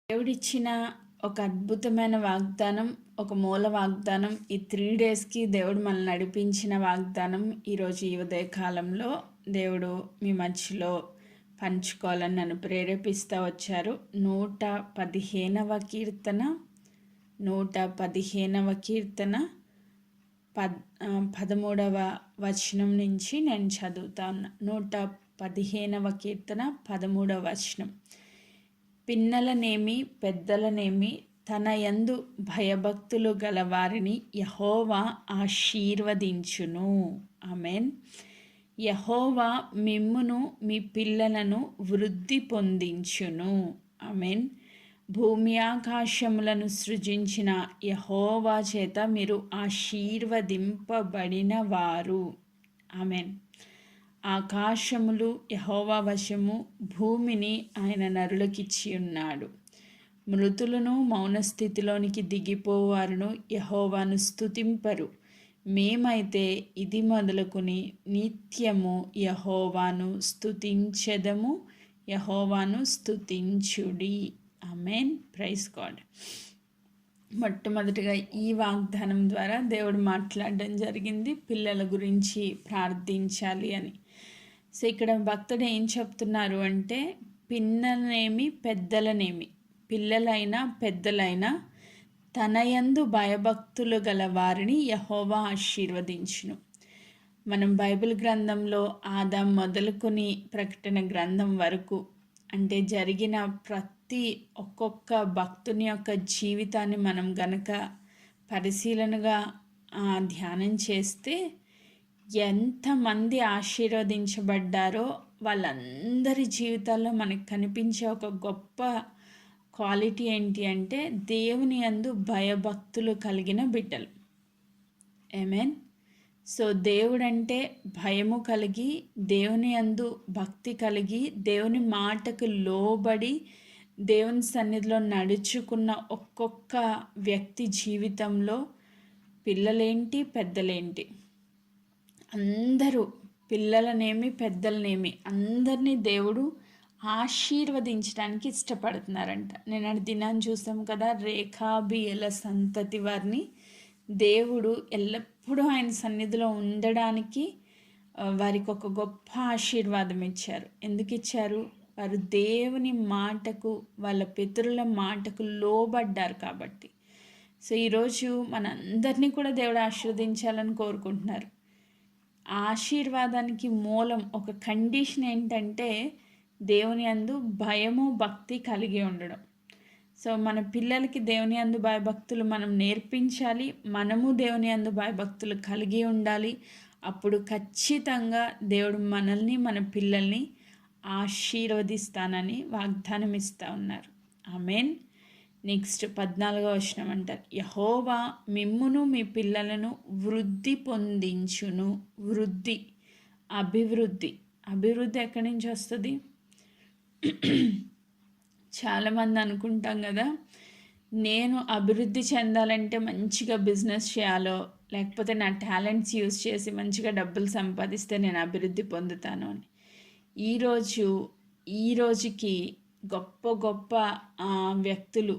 దేవుడిచ్చిన ఒక అద్భుతమైన వాగ్దానం, ఒక మూల వాగ్దానం, ఈ 3 డేస్‌కి దేవుడు మనల్ని నడిపించిన వాగ్దానం ఈరోజు ఈ ఉదయకాలంలో దేవుడు మీ మధ్యలో పంచుకోవాలని నన్ను ప్రేరేపిస్తూ వచ్చారు. 115వ కీర్తన 13వ వచనం నుంచి నేను చదువుతాను. 115వ కీర్తన 13వ వచనం. పిన్నలనేమి పెద్దలనేమి తన యందు భయభక్తులు గల వారిని యెహోవా ఆశీర్వదించును. ఆమేన్. యెహోవా మిమ్మును మీ పిల్లలను వృద్ధి పొందించును. ఆమేన్. భూమి ఆకాశములను సృజించిన యెహోవా చేత మీరు ఆశీర్వదింపబడిన వారు. ఆమేన్. ఆకాశములు యెహోవా వశము, భూమిని ఆయన నరులకిచ్చి ఉన్నాడు. మృతులను మౌనస్థితిలోనికి దిగిపోవారును యెహోవాను స్తుతింపరు. మేమైతే ఇది మొదలుకొని నిత్యము యెహోవాను స్తుతించెదము. యెహోవాను స్తుతించుడి. ఆమేన్. Praise God. మొట్టమొదటిగా ఈ వాగ్దానం ద్వారా దేవుడు మాట్లాడడం జరిగింది, పిల్లల గురించి ప్రార్థించాలి అని. సో ఇక్కడ భక్తుడు ఏం చెప్తున్నారు అంటే, పిన్నలనేమి పెద్దలనేమి, పిల్లలైనా పెద్దలైనా తన యందు భయభక్తులు గల వారిని యెహోవా ఆశీర్వదించును. మనం బైబిల్ గ్రంథంలో ఆదాం మొదలుకొని ప్రకటన గ్రంథం వరకు అంటే జరిగిన ఒక్కొక్క భక్తుని యొక్క జీవితాన్ని మనం గనక పరిశీలనగా ధ్యానం చేస్తే ఎంతమంది ఆశీర్వదించబడ్డారో వాళ్ళందరి జీవితాల్లో మనకు కనిపించే ఒక గొప్ప క్వాలిటీ ఏంటి అంటే దేవుని యందు భయభక్తులు కలిగిన బిడ్డలు. ఆమేన్. సో దేవుడంటే భయము కలిగి, దేవుని యందు భక్తి కలిగి, దేవుని మాటకు లోబడి దేవుని సన్నిధిలో నడుచుకున్న ఒక్కొక్క వ్యక్తి జీవితంలో పిల్లలేంటి పెద్దలేంటి అందరూ, పిల్లలనేమి పెద్దలనేమి అందరినీ దేవుడు ఆశీర్వదించడానికి ఇష్టపడుతున్నారంట. నేను దినాన్ని చూసాం కదా, రేఖాబియల సంతతి వారిని దేవుడు ఎల్లప్పుడూ ఆయన సన్నిధిలో ఉండడానికి వారికి ఒక గొప్ప ఆశీర్వాదం ఇచ్చారు. ఎందుకు ఇచ్చారు? వారు దేవుని మాటకు, వాళ్ళ పితరుల మాటకు లోబడ్డారు కాబట్టి. సో ఈరోజు మనందరినీ కూడా దేవుడు ఆశీర్వదించాలని కోరుకుంటున్నారు. ఆశీర్వాదానికి మూలం, ఒక కండిషన్ ఏంటంటే దేవుని యందు భయము భక్తి కలిగి ఉండడం. సో మన పిల్లలకి దేవుని యందు భయభక్తులు మనం నేర్పించాలి, మనము దేవుని యందు భయభక్తులు కలిగి ఉండాలి. అప్పుడు ఖచ్చితంగా దేవుడు మనల్ని, మన పిల్లల్ని ఆశీర్వదిస్తానని వాగ్దానం ఇస్తూ ఉన్నారు. ఆమేన్. నెక్స్ట్ 14వ వచనం అంటారు, యెహోవా మిమ్మును మీ పిల్లలను వృద్ధి పొందించును. వృద్ధి, అభివృద్ధి. అభివృద్ధి ఎక్కడి నుంచి వస్తుంది? చాలామంది అనుకుంటాం కదా, నేను అభివృద్ధి చెందాలంటే మంచిగా బిజినెస్ చేయాలో, లేకపోతే నా టాలెంట్స్ యూజ్ చేసి మంచిగా డబ్బులు సంపాదిస్తే నేను అభివృద్ధి పొందుతాను అని. ఈ రోజుకి గొప్ప గొప్ప వ్యక్తులు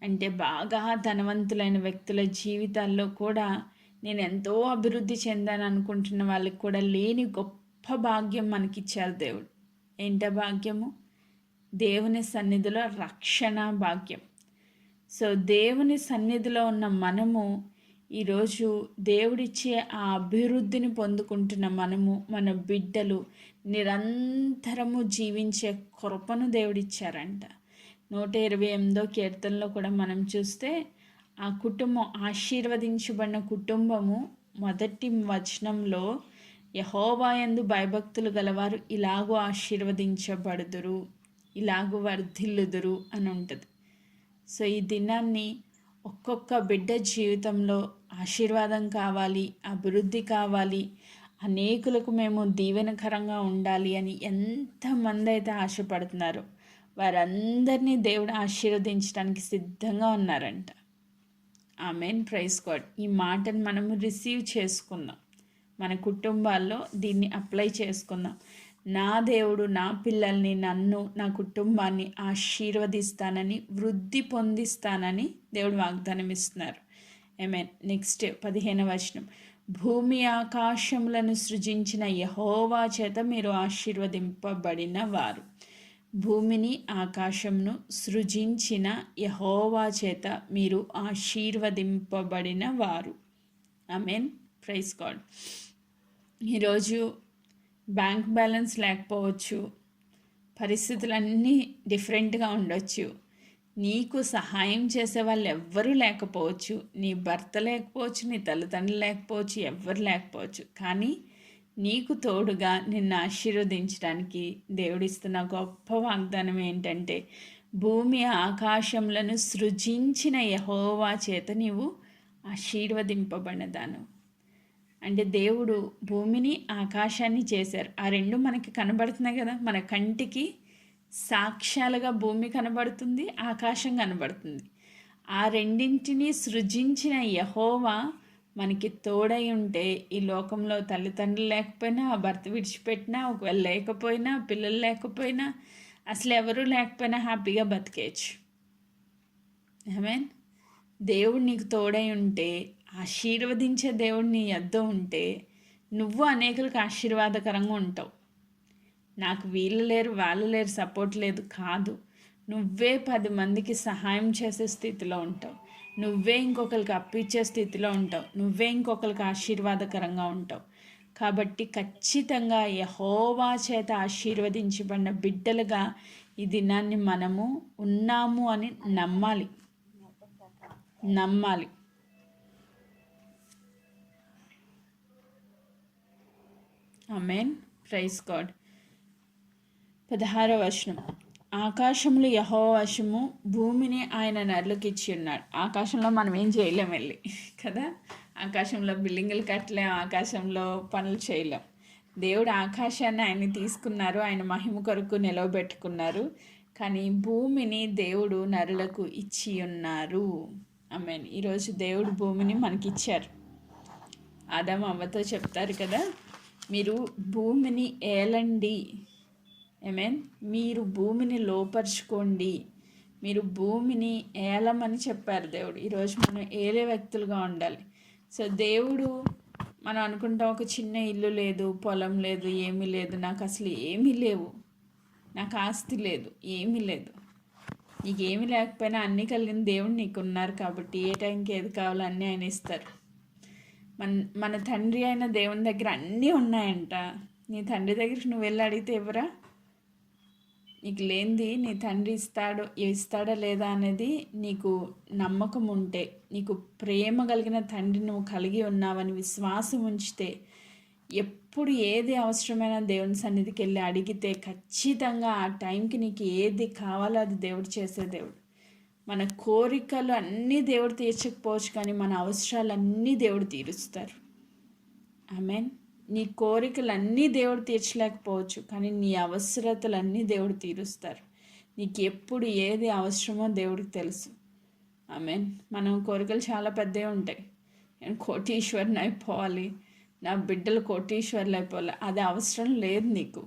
అంటే బాగా ధనవంతులైన వ్యక్తుల జీవితాల్లో కూడా నేను ఎంతో అభివృద్ధి చెందాను అనుకుంటున్న వాళ్ళకి కూడా లేని గొప్ప భాగ్యం మనకిచ్చారు దేవుడు. ఏంట భాగ్యము? దేవుని సన్నిధిలో రక్షణ భాగ్యం. సో దేవుని సన్నిధిలో ఉన్న మనము ఈరోజు దేవుడిచ్చే ఆ అభివృద్ధిని పొందుకుంటున్న మనము, మన బిడ్డలు నిరంతరము జీవించే కృపను దేవుడిచ్చారంట. 128వ కీర్తనలో కూడా మనం చూస్తే ఆ కుటుంబం, ఆశీర్వదించబడిన కుటుంబము మొదటి వచనంలో యెహోవా యందు భయభక్తులు గలవారు ఇలాగూ ఆశీర్వదించబడుదురు, ఇలాగూ వర్ధిల్లుదురు అని ఉంటుంది. సో ఈ దినాన్ని ఒక్కొక్క బిడ్డ జీవితంలో ఆశీర్వాదం కావాలి, అభివృద్ధి కావాలి, అనేకులకు మేము దీవెనకరంగా ఉండాలి అని ఎంతమంది అయితే ఆశపడుతున్నారో వారందరినీ దేవుడు ఆశీర్వదించడానికి సిద్ధంగా ఉన్నారంట. ఆమేన్. Praise God. ఈ మాటను మనము రిసీవ్ చేసుకుందాం, మన కుటుంబాల్లో దీన్ని అప్లై చేసుకుందాం. నా దేవుడు నా పిల్లల్ని, నన్ను, నా కుటుంబాన్ని ఆశీర్వదిస్తానని, వృద్ధి పొందిస్తానని దేవుడు వాగ్దానం ఇస్తున్నారు. ఆమేన్. నెక్స్ట్ 15వ వచనం, భూమి ఆకాశములను సృజించిన యెహోవా చేత మీరు ఆశీర్వదింపబడిన వారు. భూమిని ఆకాశమును సృజించిన యెహోవా చేత మీరు ఆశీర్వదింపబడిన వారు. ఆమేన్. Praise God. ఈరోజు బ్యాంక్ బ్యాలెన్స్ లేకపోవచ్చు, పరిస్థితులన్నీ డిఫరెంట్గా ఉండొచ్చు, నీకు సహాయం చేసే వాళ్ళు ఎవ్వరూ లేకపోవచ్చు, నీ భర్త లేకపోవచ్చు, నీ తల్లిదండ్రులు లేకపోవచ్చు, ఎవ్వరు లేకపోవచ్చు, కానీ నీకు తోడుగా నిన్ను ఆశీర్వదించడానికి దేవుడిస్తున్న గొప్ప వాగ్దానం ఏంటంటే, భూమి ఆకాశములను సృజించిన యెహోవా చేత నీవు ఆశీర్వదింపబడినదాను. అంటే దేవుడు భూమిని ఆకాశాన్ని చేశారు. ఆ రెండు మనకి కనబడుతున్నాయి కదా, మన కంటికి సాక్ష్యాలుగా భూమి కనబడుతుంది, ఆకాశం కనబడుతుంది. ఆ రెండింటిని సృజించిన యెహోవా మనకి తోడై ఉంటే ఈ లోకంలో తల్లిదండ్రులు లేకపోయినా, భర్త విడిచిపెట్టినా, ఒకవేళ లేకపోయినా, పిల్లలు లేకపోయినా, అసలు ఎవరూ లేకపోయినా హ్యాపీగా బతికేయచ్చు. ఆమేన్. దేవుడు నీకు తోడై ఉంటే, ఆశీర్వదించే దేవుడు నీ యొద్ద ఉంటే, నువ్వు అనేకులకు ఆశీర్వాదకరంగా ఉంటావు. నాకు వీళ్ళు లేరు, వాళ్ళు లేరు, సపోర్ట్ లేదు కాదు, నువ్వే 10 మందికి సహాయం చేసే స్థితిలో ఉంటావు, నువ్వే ఇంకొకరికి అప్పిచ్చే స్థితిలో ఉంటావు, నువ్వే ఇంకొకరికి ఆశీర్వాదకరంగా ఉంటావు. కాబట్టి ఖచ్చితంగా యెహోవా చేత ఆశీర్వదించబడిన బిడ్డలుగా ఈ దినాన్ని మనము ఉన్నాము అని నమ్మాలి. ఆమేన్. Praise God. 16వ వచనం, ఆకాశములు యెహోవా వశము, భూమిని ఆయన నరులకు ఇచ్చి ఉన్నాడు. ఆకాశంలో మనం ఏం చేయలేం వెళ్ళి కదా, ఆకాశంలో బిల్డింగులు కట్టలేం, ఆకాశంలో పనులు చేయలేం. దేవుడు ఆకాశాన్ని ఆయన తీసుకున్నారు, ఆయన మహిమ కొరకు నిలవబెట్టుకున్నారు. కానీ భూమిని దేవుడు నరులకు ఇచ్చి ఉన్నారు. ఆమేన్. ఈరోజు దేవుడు భూమిని మనకిచ్చారు. ఆదాము అవ్వతో చెప్తారు కదా, మీరు భూమిని ఏలండి. ఆమేన్. మీరు భూమిని లోపరుచుకోండి, మీరు భూమిని ఏలమని చెప్పారు దేవుడు. ఈరోజు మనం ఏలే వ్యక్తులుగా ఉండాలి. సో దేవుడు, మనం అనుకుంటాం ఒక చిన్న ఇల్లు లేదు, పొలం లేదు, ఏమీ లేదు, నాకు అసలు ఏమీ లేవు, నాకు ఆస్తి లేదు, ఏమీ లేదు. నీకు ఏమీ లేకపోయినా అన్నీ కలిగిన దేవుడు నీకు ఉన్నారు. కాబట్టి ఏ టైంకి ఏది కావాలో అన్నీ ఆయన ఇస్తారు. మన తండ్రి అయిన దేవుని దగ్గర అన్నీ ఉన్నాయంట. నీ తండ్రి దగ్గరికి నువ్వు వెళ్ళి అడిగితే ఎవరా? నీకు లేనిది నీ తండ్రి ఇస్తాడా లేదా అనేది నీకు నమ్మకం ఉంటే, నీకు ప్రేమ కలిగిన తండ్రి నువ్వు కలిగి ఉన్నావని విశ్వాసం ఉంచితే, ఎప్పుడు ఏది అవసరమైన దేవుని సన్నిధికి వెళ్ళి అడిగితే ఖచ్చితంగా ఆ టైంకి నీకు ఏది కావాలో అది దేవుడు చేసే దేవుడు. మన కోరికలు అన్నీ దేవుడు తీర్చకపోవచ్చు, కానీ మన అవసరాలన్నీ దేవుడు తీరుస్తారు. ఆమేన్. నీ కోరికలన్నీ దేవుడు తీర్చలేకపోవచ్చు, కానీ నీ అవసరతలన్నీ దేవుడు తీరుస్తారు. నీకు ఎప్పుడు ఏది అవసరమో దేవుడికి తెలుసు. ఆమేన్. మనం కోరికలు చాలా పెద్దవి ఉంటాయి. నేను కోటీశ్వరిని అయిపోవాలి, నా బిడ్డలు కోటీశ్వర్లు అయిపోవాలి, అది అవసరం లేదు నీకు.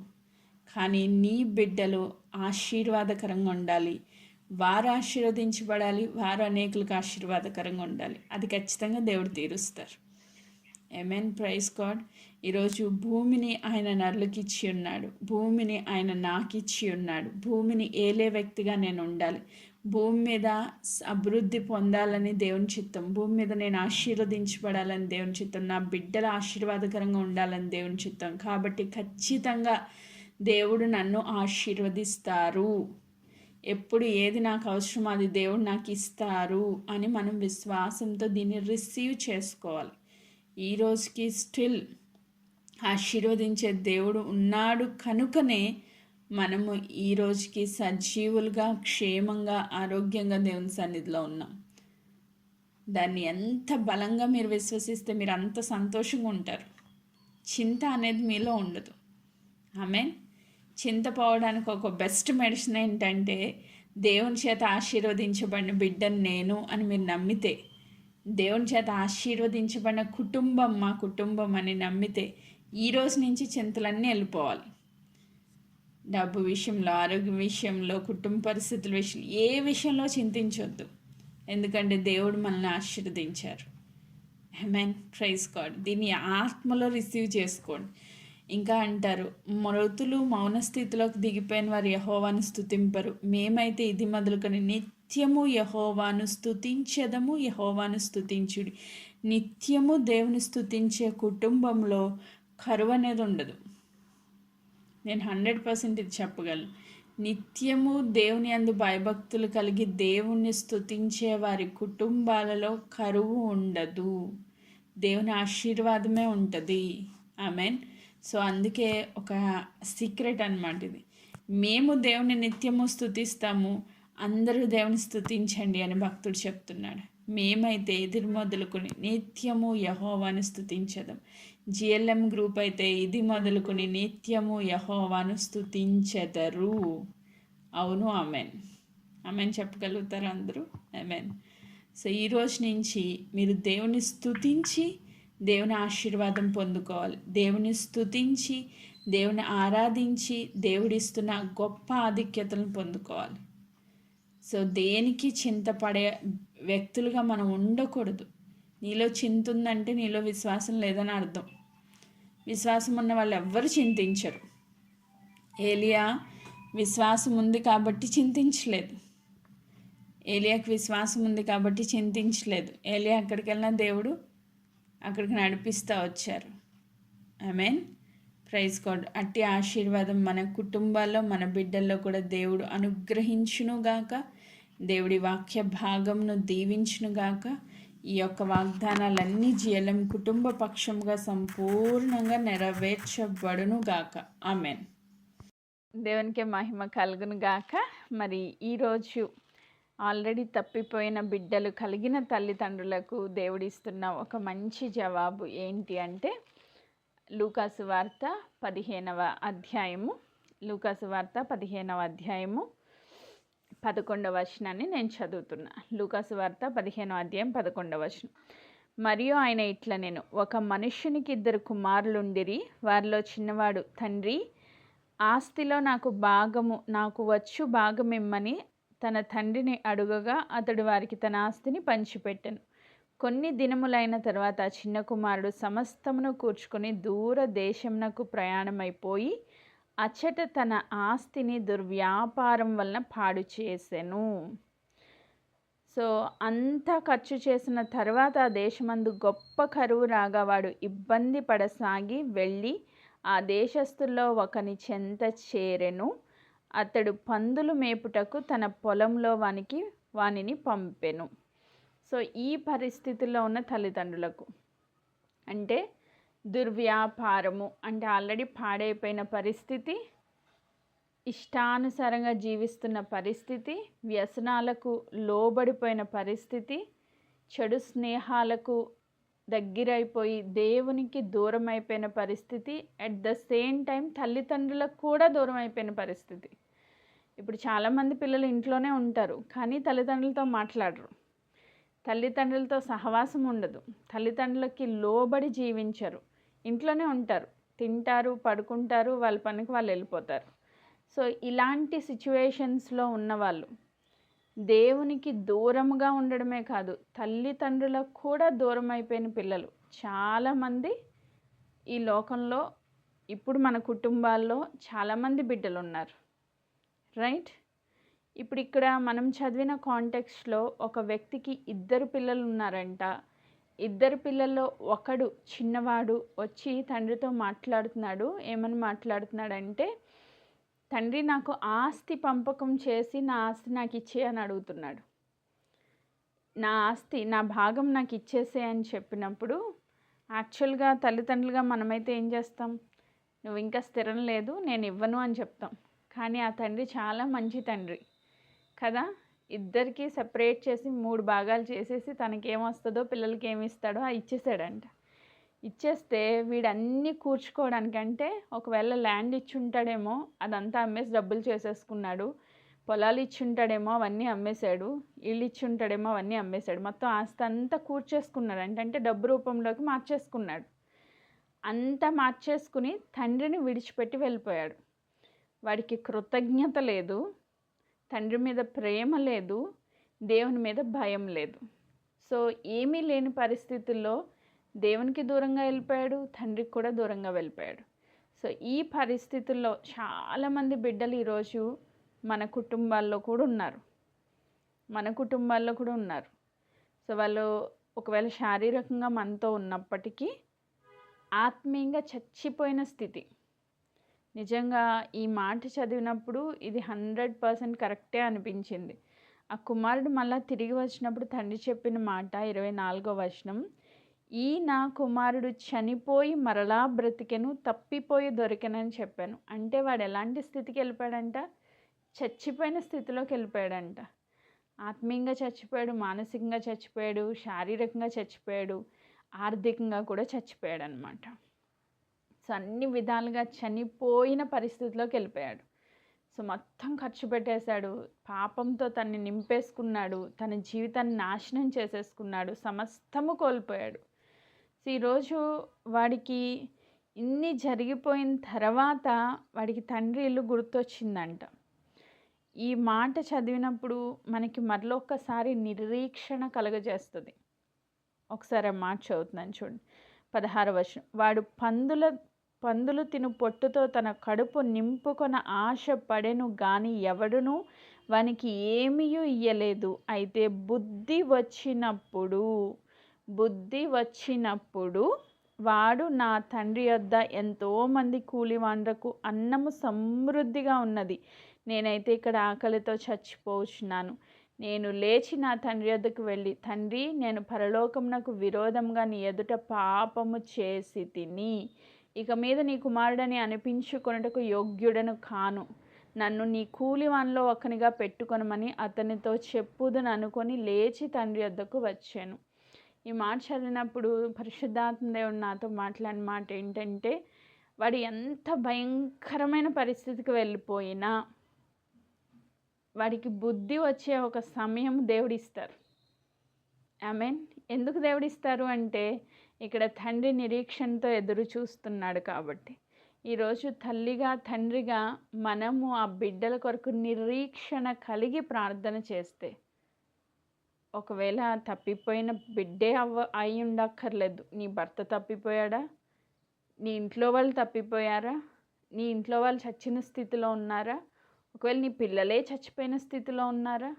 కానీ నీ బిడ్డలు ఆశీర్వాదకరంగా ఉండాలి, వారు ఆశీర్వదించబడాలి, వారు అనేకులకు ఆశీర్వాదకరంగా ఉండాలి. అది ఖచ్చితంగా దేవుడు తీరుస్తారు. ఆమేన్. Praise God. ఈరోజు భూమిని ఆయన నరులకు ఇచ్చి ఉన్నాడు, భూమిని ఆయన నాకు ఇచ్చి ఉన్నాడు. భూమిని ఏలే వ్యక్తిగా నేను ఉండాలి, భూమి మీద అభివృద్ధి పొందాలని దేవుని చిత్తం, భూమి మీద నేను ఆశీర్వదించబడాలని దేవుని చిత్తం, నా బిడ్డల ఆశీర్వాదకరంగా ఉండాలని దేవుని చిత్తం. కాబట్టి ఖచ్చితంగా దేవుడు నన్ను ఆశీర్వదిస్తారు. ఎప్పుడు ఏది నాకు అవసరమో అది దేవుడు నాకు ఇస్తారు అని మనం విశ్వాసంతో దీన్ని రిసీవ్ చేసుకోవాలి. ఈరోజుకి స్టిల్ ఆశీర్వదించే దేవుడు ఉన్నాడు కనుకనే మనము ఈరోజుకి సజీవులుగా, క్షేమంగా, ఆరోగ్యంగా దేవుని సన్నిధిలో ఉన్నాం. దాన్ని ఎంత బలంగా మీరు విశ్వసిస్తే మీరు అంత సంతోషంగా ఉంటారు. చింత అనేది మీలో ఉండదు. ఆమేన్. చింత పోవడానికి ఒక బెస్ట్ మెడిసిన్ ఏంటంటే, దేవుని చేత ఆశీర్వదించబడిన బిడ్డను నేను అని మీరు నమ్మితే, దేవుని చేత ఆశీర్వదించబడిన కుటుంబం మా కుటుంబం అని నమ్మితే, ఈరోజు నుంచి చింతలన్నీ వెళ్ళిపోవాలి. డబ్బు విషయంలో, ఆరోగ్యం విషయంలో, కుటుంబ పరిస్థితుల విషయంలో, ఏ విషయంలో చింతించొద్దు. ఎందుకంటే దేవుడు మనల్ని ఆశీర్వదించారు. ఆమేన్, ప్రైజ్ గాడ్. దీన్ని ఆత్మలో రిసీవ్ చేసుకోండి. ఇంకా అంటారు, మృతులు మౌన స్థితిలోకి దిగిపోయిన వారు యెహోవాను స్తుతింపరు, మేమైతే ఇది మొదలుకొని నిత్యము యెహోవాను స్తుతించెదము, యెహోవాను స్తుతించుడి. నిత్యము దేవుని స్తుతించే కుటుంబంలో కరువు అనేది ఉండదు. నేను 100% ఇది చెప్పగలను. నిత్యము దేవుని యందు భయభక్తులు కలిగి దేవుణ్ణి స్తుతించే వారి కుటుంబాలలో కరువు ఉండదు, దేవుని ఆశీర్వాదమే ఉంటుంది. ఆమెన్. సో అందుకే ఒక సీక్రెట్ అన్నమాట ఇది. మేము దేవుని నిత్యము స్తుతిస్తాము, అందరూ దేవుని స్తుతించండి అని భక్తుడు చెప్తున్నాడు. మేమైతే ఎదురు మొదలుకొని నిత్యము యెహోవాను స్తుతించదాం. జిఎల్ఎం గ్రూప్ అయితే ఇది మొదలుకొని నిత్యము యెహోవాను స్తుతించెదరు. అవును, ఆమెన్. ఆమెన్ చెప్పగలుగుతారు అందరూ? ఆమెన్. సో ఈరోజు నుంచి మీరు దేవుని స్తుతించి దేవుని ఆశీర్వాదం పొందుకోవాలి. దేవుని స్తుతించి, దేవుని ఆరాధించి, దేవుడిస్తున్న గొప్ప ఆధిక్యతలను పొందుకోవాలి. సో దేనికి చింతపడే వ్యక్తులుగా మనం ఉండకూడదు. నీలో చింత ఉందంటే నీలో విశ్వాసం లేదని అర్థం. విశ్వాసం ఉన్న వాళ్ళు ఎవ్వరు చింతించరు. ఏలియా విశ్వాసం ఉంది కాబట్టి చింతించలేదు. ఏలియాకి విశ్వాసం ఉంది కాబట్టి చింతించలేదు. ఏలియా అక్కడికి వెళ్ళిన దేవుడు అక్కడికి నడిపిస్తూ వచ్చారు. ఆమేన్, ప్రైజ్ గాడ్. అట్టి ఆశీర్వాదం మన కుటుంబాల్లో, మన బిడ్డల్లో కూడా దేవుడు అనుగ్రహించునుగాక. దేవుడి వాక్య భాగంను దీవించునుగాక. ఈ యొక్క వాగ్దానాలన్నీ జిఎల్ఎం కుటుంబ పక్షంగా సంపూర్ణంగా నెరవేర్చబడునుగాక. ఆమెన్. దేవునికి మహిమ కలుగునుగాక. మరి ఈరోజు ఆల్రెడీ తప్పిపోయిన బిడ్డలు కలిగిన తల్లిదండ్రులకు దేవుడిస్తున్న ఒక మంచి జవాబు ఏంటి అంటే, లూకాసు వార్త 15వ అధ్యాయము, లూకాసు వార్త 15వ అధ్యాయము 11వ వచనాన్ని నేను చదువుతున్నా. లూకాసు వార్త 15వ అధ్యాయం 11వ వచనం. మరియు ఆయన ఇట్లా, నేను ఒక మనుష్యునికి 2 కుమారులుండిరి. వారిలో చిన్నవాడు, తండ్రి, ఆస్తిలో నాకు వచ్చు భాగమిమ్మని తన తండ్రిని అడుగగా అతడు వారికి తన ఆస్తిని పంచిపెట్టెను. కొన్ని దినములైన తర్వాత ఆ చిన్న కుమారుడు సమస్తమును కూర్చుకొని దూర దేశమునకు ప్రయాణమైపోయి అచ్చట తన ఆస్తిని దుర్వ్యాపారం వలన పాడు చేసెను. సో అంతా ఖర్చు చేసిన తర్వాత ఆ దేశమందు గొప్ప కరువు రాగా వాడు ఇబ్బంది పడసాగి వెళ్ళి ఆ దేశస్థుల్లో ఒకని చెంత చేరెను. అతడు పందులు మేపుటకు తన పొలంలో వానిని పంపెను. సో ఈ పరిస్థితుల్లో ఉన్న తల్లిదండ్రులకు, అంటే దుర్వ్యాపారము అంటే ఆల్రెడీ పాడైపోయిన పరిస్థితి, ఇష్టానుసారంగా జీవిస్తున్న పరిస్థితి, వ్యసనాలకు లోబడిపోయిన పరిస్థితి, చెడు స్నేహాలకు దగ్గరైపోయి దేవునికి దూరం అయిపోయిన పరిస్థితి, అట్ ద సేమ్ టైం తల్లిదండ్రులకు కూడా దూరం అయిపోయిన పరిస్థితి. ఇప్పుడు చాలామంది పిల్లలు ఇంట్లోనే ఉంటారు, కానీ తల్లిదండ్రులతో మాట్లాడరు, తల్లిదండ్రులతో సహవాసం ఉండదు, తల్లిదండ్రులకి లోబడి జీవించరు, ఇంట్లోనే ఉంటారు, తింటారు, పడుకుంటారు, వాళ్ళ పనికి వాళ్ళు వెళ్ళిపోతారు. సో ఇలాంటి సిచ్యువేషన్స్లో ఉన్నవాళ్ళు దేవునికి దూరంగా ఉండడమే కాదు, తల్లిదండ్రులకు కూడా దూరం అయిపోయిన పిల్లలు చాలామంది ఈ లోకంలో, ఇప్పుడు మన కుటుంబాల్లో చాలామంది బిడ్డలు ఉన్నారు, రైట్? ఇప్పుడు ఇక్కడ మనం చదివిన కాంటెక్స్ట్లో ఒక వ్యక్తికి 2 పిల్లలు ఉన్నారంట. 2 పిల్లల్లో ఒకడు చిన్నవాడు వచ్చి తండ్రితో మాట్లాడుతున్నాడు. ఏమని మాట్లాడుతున్నాడంటే, తండ్రి, నాకు ఆస్తి పంపకం చేసి నా ఆస్తి నాకు ఇచ్చే అని అడుగుతున్నాడు. నా ఆస్తి, నా భాగం నాకు ఇచ్చేసే అని చెప్పినప్పుడు, యాక్చువల్గా తల్లిదండ్రులుగా మనమైతే ఏం చేస్తాం? నువ్వు ఇంకా స్థిరం లేదు, నేను ఇవ్వను అని చెప్తాం. కానీ ఆ తండ్రి చాలా మంచి తండ్రి కదా. ఇద్దరికి సెపరేట్ చేసి 3 భాగాలు చేసేసి తనకేమొస్తుందో పిల్లలకి ఏమి ఇస్తాడో అది ఇచ్చేసాడంట. ఇచ్చేస్తే వీడన్నీ కూర్చుకోవడానికంటే, ఒకవేళ ల్యాండ్ ఇచ్చుంటాడేమో అదంతా అమ్మేసి డబ్బులు చేసేసుకున్నాడు, పొలాలు ఇచ్చుంటాడేమో అవన్నీ అమ్మేశాడు, ఇల్లు ఇచ్చుంటాడేమో అవన్నీ అమ్మేశాడు, మొత్తం ఆస్తి అంతా కూర్చేసుకున్నాడు. అంటే డబ్బు రూపంలోకి మార్చేసుకున్నాడు. అంతా మార్చేసుకుని తండ్రిని విడిచిపెట్టి వెళ్ళిపోయాడు. వాడికి కృతజ్ఞత లేదు, తండ్రి మీద ప్రేమ లేదు, దేవుని మీద భయం లేదు. సో ఏమీ లేని పరిస్థితుల్లో దేవునికి దూరంగా వెళ్ళిపోయాడు, తండ్రికి కూడా దూరంగా వెళ్ళిపోయాడు. సో ఈ పరిస్థితుల్లో చాలామంది బిడ్డలు ఈరోజు మన కుటుంబాల్లో కూడా ఉన్నారు. సో వాళ్ళు ఒకవేళ శారీరకంగా మనతో ఉన్నప్పటికీ ఆత్మీయంగా చచ్చిపోయిన స్థితి. నిజంగా ఈ మాట చదివినప్పుడు ఇది 100% కరెక్టే అనిపించింది. ఆ కుమారుడు మళ్ళీ తిరిగి వచ్చినప్పుడు తండ్రి చెప్పిన మాట 24వ వచనం, ఈ నా కుమారుడు చనిపోయి మరలా బ్రతికెను, తప్పిపోయి దొరికెనని చెప్పాను. అంటే వాడు ఎలాంటి స్థితికి వెళ్ళిపోయాడంట? చచ్చిపోయిన స్థితిలోకి వెళ్ళిపోయాడంట. ఆత్మీయంగా చచ్చిపోయాడు, మానసికంగా చచ్చిపోయాడు, శారీరకంగా చచ్చిపోయాడు, ఆర్థికంగా కూడా చచ్చిపోయాడు అనమాట. సో అన్ని విధాలుగా చనిపోయిన పరిస్థితిలోకి వెళ్ళిపోయాడు. సో మొత్తం ఖర్చు పెట్టేశాడు, పాపంతో తన్ని నింపేసుకున్నాడు, తన జీవితాన్ని నాశనం చేసేసుకున్నాడు, సమస్తము కోల్పోయాడు. సో ఈరోజు వాడికి ఇన్ని జరిగిపోయిన తర్వాత వాడికి తండ్రి ఇల్లు గుర్తొచ్చిందంట. ఈ మాట చదివినప్పుడు మనకి మరొకసారి నిరీక్షణ కలుగజేస్తుంది. ఒకసారి ఆ మాట చదువుతున్నాను చూడండి. 16వ వచనం, వాడు పందులు తిను పొట్టుతో తన కడుపు నింపుకొన ఆశ పడెను గాని ఎవడును వానికి ఏమీయూ ఇయ్యలేదు. అయితే బుద్ధి వచ్చినప్పుడు వాడు నా తండ్రి యొద్ద ఎంతోమంది కూలివాండ్రకు అన్నము సమృద్ధిగా ఉన్నది, నేనైతే ఇక్కడ ఆకలితో చచ్చిపోవచ్చున్నాను. నేను లేచి నా తండ్రి యొద్దకు వెళ్ళి, తండ్రి, నేను పరలోకమునకు విరోధంగా నీ ఎదుట పాపము చేసి తిని ఇక మీద నీ కుమారుడని అనిపించుకొనుటకు యోగ్యుడను కాను, నన్ను నీ కూలివానిలో ఒకనిగా పెట్టుకొనమని అతనితో చెప్పుదును అనుకొని లేచి తండ్రి యొద్దకు వచ్చాను. ఈ మాట చదివినప్పుడు పరిశుద్ధాత్మ దేవుడు నాతో మాట్లాడిన మాట ఏంటంటే, వాడు ఎంత భయంకరమైన పరిస్థితికి వెళ్ళిపోయినా వాడికి బుద్ధి వచ్చే ఒక సమయం దేవుడిస్తారు. ఆమేన్. ఎందుకు దేవుడిస్తారు అంటే, ఇక్కడ తండ్రి నిరీక్షణతో ఎదురు చూస్తున్నాడు కాబట్టి. ఈరోజు తల్లిగా తండ్రిగా మనము ఆ బిడ్డల కొరకు నిరీక్షణ కలిగి ప్రార్థన చేస్తే, ఒకవేళ తప్పిపోయిన బిడ్డే అయి ఉండక్కర్లేదు. నీ భర్త తప్పిపోయాడా, నీ ఇంట్లో వాళ్ళు తప్పిపోయారా, నీ ఇంట్లో వాళ్ళు చచ్చిన స్థితిలో ఉన్నారా, ఒకవేళ నీ పిల్లలే చచ్చిపోయిన స్థితిలో ఉన్నారా,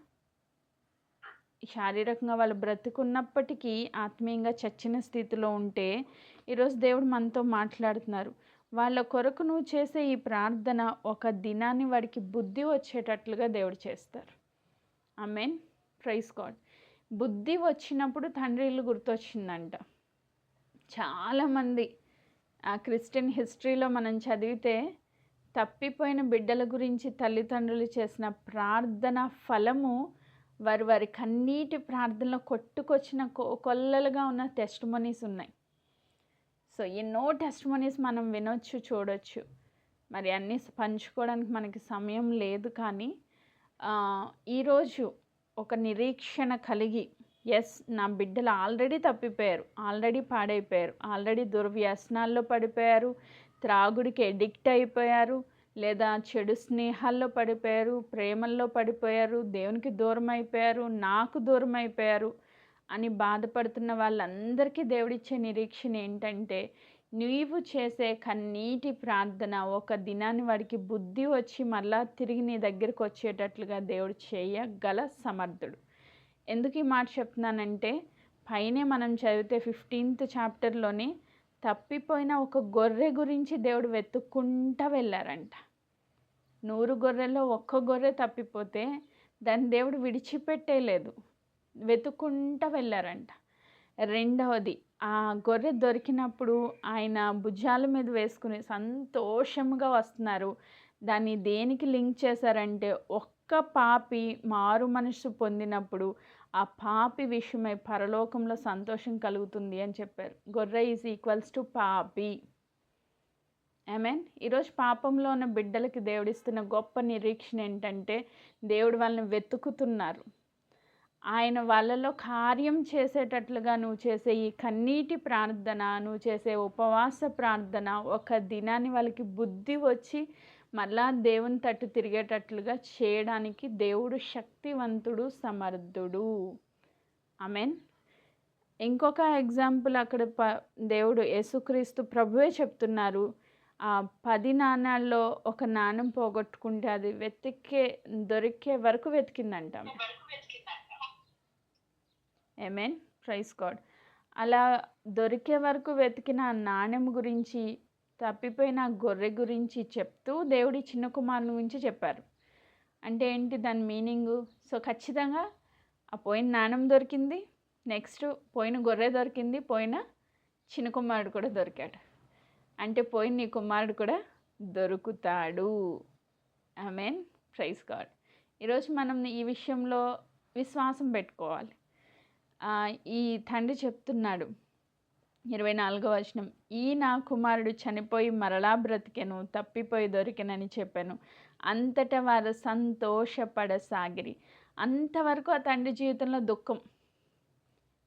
శారీరకంగా వాళ్ళు బ్రతుకున్నప్పటికీ ఆత్మీయంగా చచ్చిన స్థితిలో ఉంటే ఈరోజు దేవుడు మనతో మాట్లాడుతున్నారు. వాళ్ళ కొరకు నువ్వు చేసే ఈ ప్రార్థన ఒక దినాన్ని వాడికి బుద్ధి వచ్చేటట్లుగా దేవుడు చేస్తారు. ఆమేన్. Praise God. బుద్ధి వచ్చినప్పుడు తండ్రి ఇల్లు గుర్తొచ్చిందంట. చాలామంది ఆ క్రిస్టియన్ హిస్టరీలో మనం చదివితే తప్పిపోయిన బిడ్డల గురించి తల్లిదండ్రులు చేసిన ప్రార్థన ఫలము వారి కన్నీటి ప్రార్థనలో కొట్టుకొచ్చిన కొల్లలుగా ఉన్న టెస్టిమనీస్ ఉన్నాయి. సో ఎన్నో టెస్టిమనీస్ మనం వినొచ్చు, చూడొచ్చు. మరి అన్నీ పంచుకోవడానికి మనకి సమయం లేదు. కానీ ఈరోజు ఒక నిరీక్షణ కలిగి, ఎస్, నా బిడ్డలు ఆల్రెడీ తప్పిపోయారు, ఆల్రెడీ పాడైపోయారు, ఆల్రెడీ దుర్వ్యసనాల్లో పడిపోయారు, త్రాగుడికి ఎడిక్ట్ అయిపోయారు, లేదా చెడు స్నేహాల్లో పడిపోయారు, ప్రేమల్లో పడిపోయారు, దేవునికి దూరం అయిపోయారు, నాకు దూరం అయిపోయారు అని బాధపడుతున్న వాళ్ళందరికీ దేవుడిచ్చే నిరీక్షణ ఏంటంటే, నీవు చేసే కన్నీటి ప్రార్థన ఒక దినాన్ని వాడికి బుద్ధి వచ్చి మళ్ళా తిరిగి నీ దగ్గరికి వచ్చేటట్లుగా దేవుడు చేయగల సమర్థుడు. ఎందుకు ఈ మాట చెప్తున్నానంటే, పైనే మనం చదివితే 15th చాప్టర్లోనే తప్పిపోయిన ఒక గొర్రె గురించి దేవుడు వెతుక్కుంటూ వెళ్ళారంట. 100 గొర్రెల్లో ఒక్క గొర్రె తప్పిపోతే దాన్ని దేవుడు విడిచిపెట్టేలేదు, వెతుక్కుంటూ వెళ్ళారంట. రెండవది, ఆ గొర్రె దొరికినప్పుడు ఆయన భుజాల మీద వేసుకుని సంతోషంగా వస్తున్నారు. దాన్ని దేనికి లింక్ చేశారంటే, ఒక్క పాపి మారు మనసు పొందినప్పుడు ఆ పాపి విషయమై పరలోకంలో సంతోషం కలుగుతుంది అని చెప్పారు. గొర్రె ఈజ్ ఈక్వల్స్ టు పాపి. ఆమేన్. ఈరోజు పాపంలో ఉన్న బిడ్డలకి దేవుడిస్తున్న గొప్ప నిరీక్షణ ఏంటంటే, దేవుడు వాళ్ళని వెతుకుతున్నారు. ఆయన వాళ్ళలో కార్యం చేసేటట్లుగా నువ్వు చేసే ఈ కన్నీటి ప్రార్థన, నువ్వు చేసే ఉపవాస ప్రార్థన ఒక దినాన్ని వాళ్ళకి బుద్ధి వచ్చి మళ్ళా దేవుని తట్టు తిరిగేటట్లుగా చేయడానికి దేవుడు శక్తివంతుడు, సమర్థుడు. ఆమెన్. ఇంకొక ఎగ్జాంపుల్ అక్కడ దేవుడు యేసుక్రీస్తు ప్రభువే చెప్తున్నారు. 10 నాణాల్లో ఒక నాణం పోగొట్టుకుంటే అది దొరికే వరకు వెతికిందంట. ఆమేన్. Praise God. అలా దొరికే వరకు వెతికిన నాణెం గురించి, తప్పిపోయిన గొర్రె గురించి చెప్తూ దేవుడి చిన్న కుమారుని గురించి చెప్పారు. అంటే ఏంటి దాని మీనింగు? సో ఖచ్చితంగా ఆ పోయిన నాణెం దొరికింది, నెక్స్ట్ పోయిన గొర్రె దొరికింది, పోయిన చిన్న కుమారుడు కూడా దొరికాడు. అంటే పోయిన నీ కుమారుడు కూడా దొరుకుతాడు. ఆమేన్. Praise God. ఈరోజు మనం ఈ విషయంలో విశ్వాసం పెట్టుకోవాలి. ఈ తండ్రి చెప్తున్నాడు 24వ వచనం, ఈ నా కుమారుడు చనిపోయి మరలా బ్రతికెను, తప్పిపోయి దొరికెనని చెప్పాను. అంతటా వారు సంతోషపడసాగిరి. అంతవరకు ఆ తండ్రి జీవితంలో దుఃఖం.